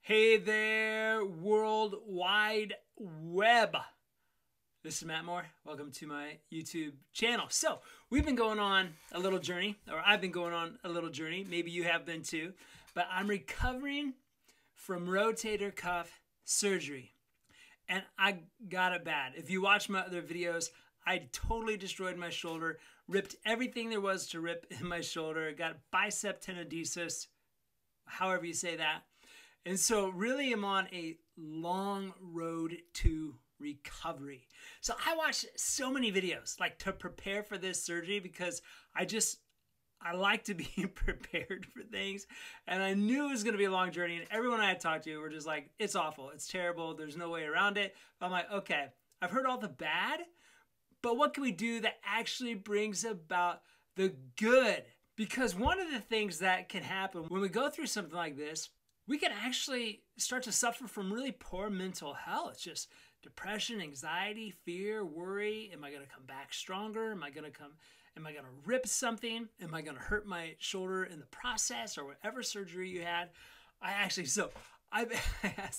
Hey there, World Wide Web. This is Matt Moore. Welcome to my YouTube channel. So, we've been going on a little journey, or I've been going on a little journey. Maybe you have been too. But I'm recovering from rotator cuff surgery. And I got it bad. If you watch my other videos, I totally destroyed my shoulder, ripped everything there was to rip in my shoulder, got bicep tenodesis, however you say that. And so really I'm on a long road to recovery. So I watched so many videos like to prepare for this surgery because I like to be prepared for things. And I knew it was going to be a long journey. And everyone I had talked to were just like, it's awful. It's terrible. There's no way around it. But I'm like, okay, I've heard all the bad, but what can we do that actually brings about the good? Because one of the things that can happen when we go through something like this, we can actually start to suffer from really poor mental health. It's just depression, anxiety, fear, worry. Am I going to come back stronger? Am I going to rip something? Am I going to hurt my shoulder in the process or whatever surgery you had? I asked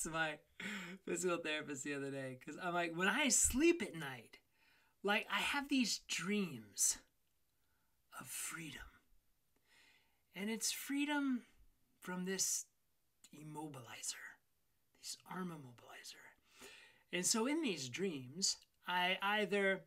my physical therapist the other day because I'm like, when I sleep at night, like I have these dreams of freedom. And it's freedom from this this arm immobilizer. And so in these dreams, I either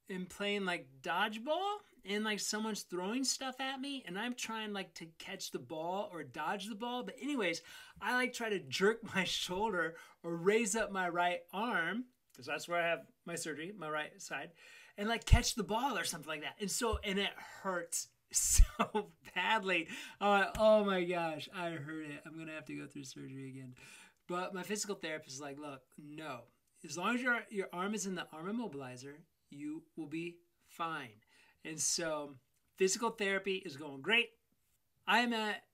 am playing like dodgeball and like someone's throwing stuff at me and I'm trying like to catch the ball or dodge the ball. But anyways, I like try to jerk my shoulder or raise up my right arm, because that's where I have my surgery, my right side, and like catch the ball or something like that. And it hurts so badly. I'm like, oh my gosh, I heard it. I'm gonna have to go through surgery again. But my physical therapist is like, look, no. As long as your arm is in the arm immobilizer, you will be fine. And so physical therapy is going great. I am at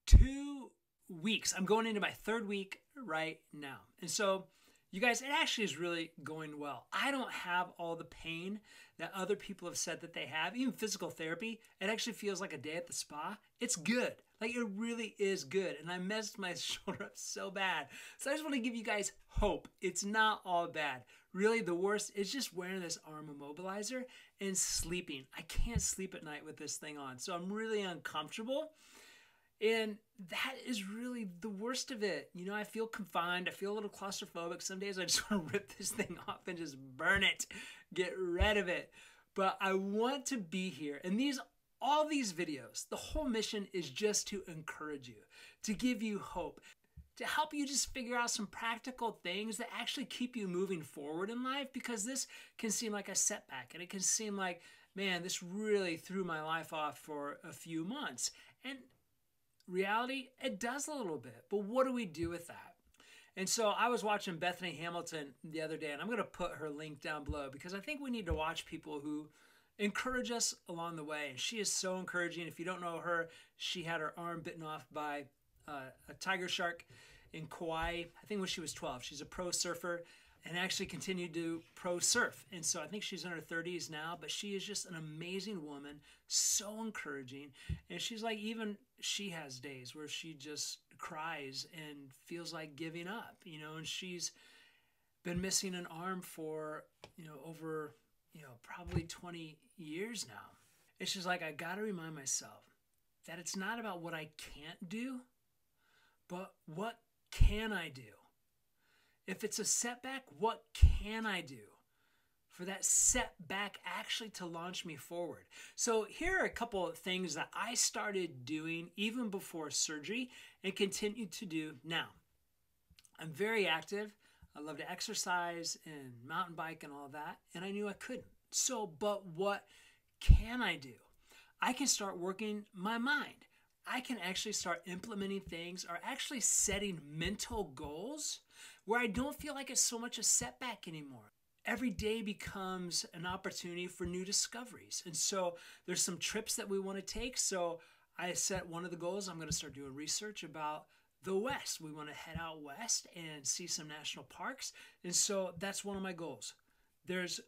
2 weeks. I'm going into my 3rd week right now. And so you guys, it actually is really going well. I don't have all the pain that other people have said that they have. Even physical therapy, it actually feels like a day at the spa. It's good. Like it really is good. And I messed my shoulder up so bad. So I just want to give you guys hope. It's not all bad. Really, the worst is just wearing this arm immobilizer and sleeping. I can't sleep at night with this thing on. So I'm really uncomfortable. And that is really the worst of it. You know, I feel confined. I feel a little claustrophobic. Some days I just want to rip this thing off and just burn it, get rid of it. But I want to be here. And all these videos, the whole mission is just to encourage you, to give you hope, to help you just figure out some practical things that actually keep you moving forward in life, because this can seem like a setback and it can seem like, man, this really threw my life off for a few months. And reality, it does a little bit, but what do we do with that? And so I was watching Bethany Hamilton the other day, and I'm going to put her link down below because I think we need to watch people who encourage us along the way. And she is so encouraging. If you don't know her, she had her arm bitten off by a tiger shark in Kauai, I think when she was 12. She's a pro surfer and actually continued to pro surf. And so I think she's in her 30s now, but she is just an amazing woman, so encouraging. And she's like, even she has days where she just cries and feels like giving up, you know, and she's been missing an arm for, over, probably 20 years now. And she's like, I got to remind myself that it's not about what I can't do, but what can I do? If it's a setback, what can I do for that setback actually to launch me forward? So here are a couple of things that I started doing even before surgery and continue to do now. I'm very active. I love to exercise and mountain bike and all that, and I knew I couldn't. So, but what can I do? I can start working my mind. I can actually start implementing things or actually setting mental goals where I don't feel like it's so much a setback anymore. Every day becomes an opportunity for new discoveries. And so there's some trips that we want to take. So I set one of the goals, I'm going to start doing research about the West. We want to head out west and see some national parks. And so that's one of my goals. There's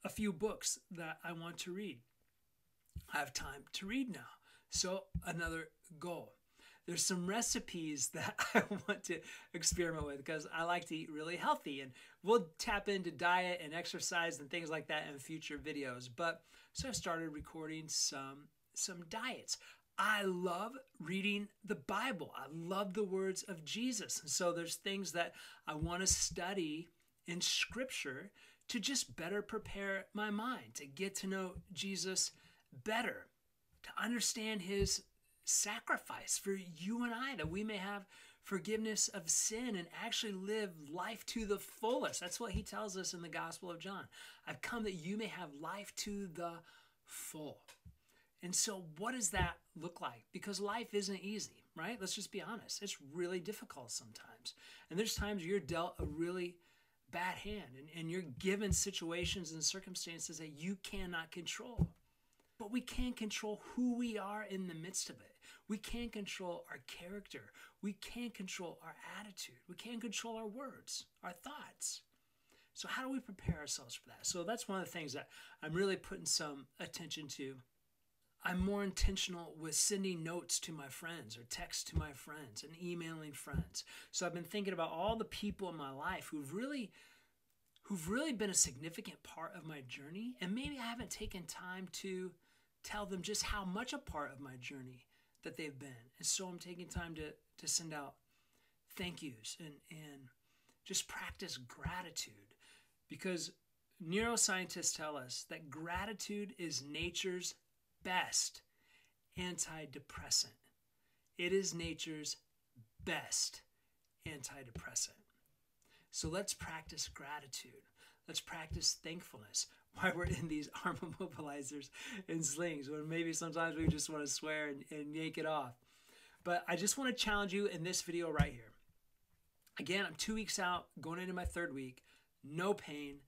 a few books that I want to read. I have time to read now. So another goal. there's some recipes that I want to experiment with because I like to eat really healthy, and we'll tap into diet and exercise and things like that in future videos. But so I started recording some diets. I love reading the Bible. I love the words of Jesus. And so there's things that I want to study in Scripture to just better prepare my mind, to get to know Jesus better, to understand his sacrifice for you and I, that we may have forgiveness of sin and actually live life to the fullest. That's what he tells us in the Gospel of John. I've come that you may have life to the full. And so what does that look like? Because life isn't easy, right? Let's just be honest. It's really difficult sometimes. And there's times you're dealt a really bad hand and you're given situations and circumstances that you cannot control. But we can control who we are in the midst of it. We can control our character. We can control our attitude. We can control our words, our thoughts. So how do we prepare ourselves for that? So that's one of the things that I'm really putting some attention to. I'm more intentional with sending notes to my friends or texts to my friends and emailing friends. So I've been thinking about all the people in my life who've really been a significant part of my journey, and maybe I haven't taken time to tell them just how much a part of my journey that they've been. And so I'm taking time to send out thank yous and just practice gratitude, because neuroscientists tell us that gratitude is nature's best antidepressant. It is nature's best antidepressant. So let's practice gratitude. Let's practice thankfulness while we're in these arm immobilizers and slings, when maybe sometimes we just want to swear and yank it off. But I just want to challenge you in this video right here. Again, I'm 2 weeks out, going into my 3rd week, no pain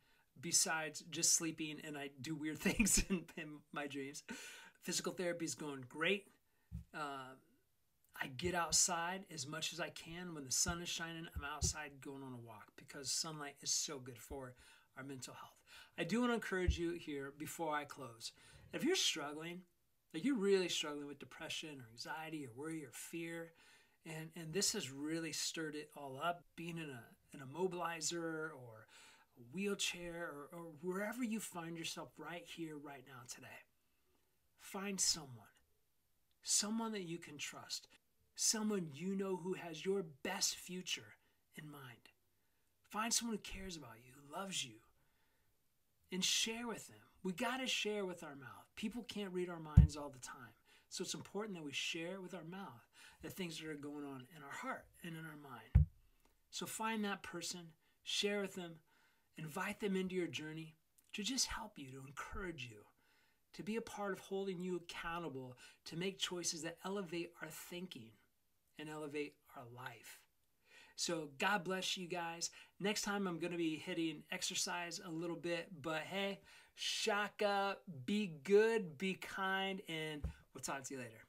besides just sleeping, and I do weird things in my dreams. Physical therapy is going great. I get outside as much as I can. When the sun is shining, I'm outside going on a walk because sunlight is so good for our mental health. I do want to encourage you here before I close. If you're struggling, like you're really struggling with depression or anxiety or worry or fear, and this has really stirred it all up, being in an immobilizer or a wheelchair or wherever you find yourself right here, right now, today, find someone that you can trust, someone you know who has your best future in mind. Find someone who cares about you, who loves you, and share with them. We got to share with our mouth. People can't read our minds all the time. So it's important that we share with our mouth the things that are going on in our heart and in our mind. So find that person, share with them, invite them into your journey to just help you, to encourage you, to be a part of holding you accountable, to make choices that elevate our thinking and elevate our life. So God bless you guys. Next time I'm going to be hitting exercise a little bit, but hey, shaka, be good, be kind, and we'll talk to you later.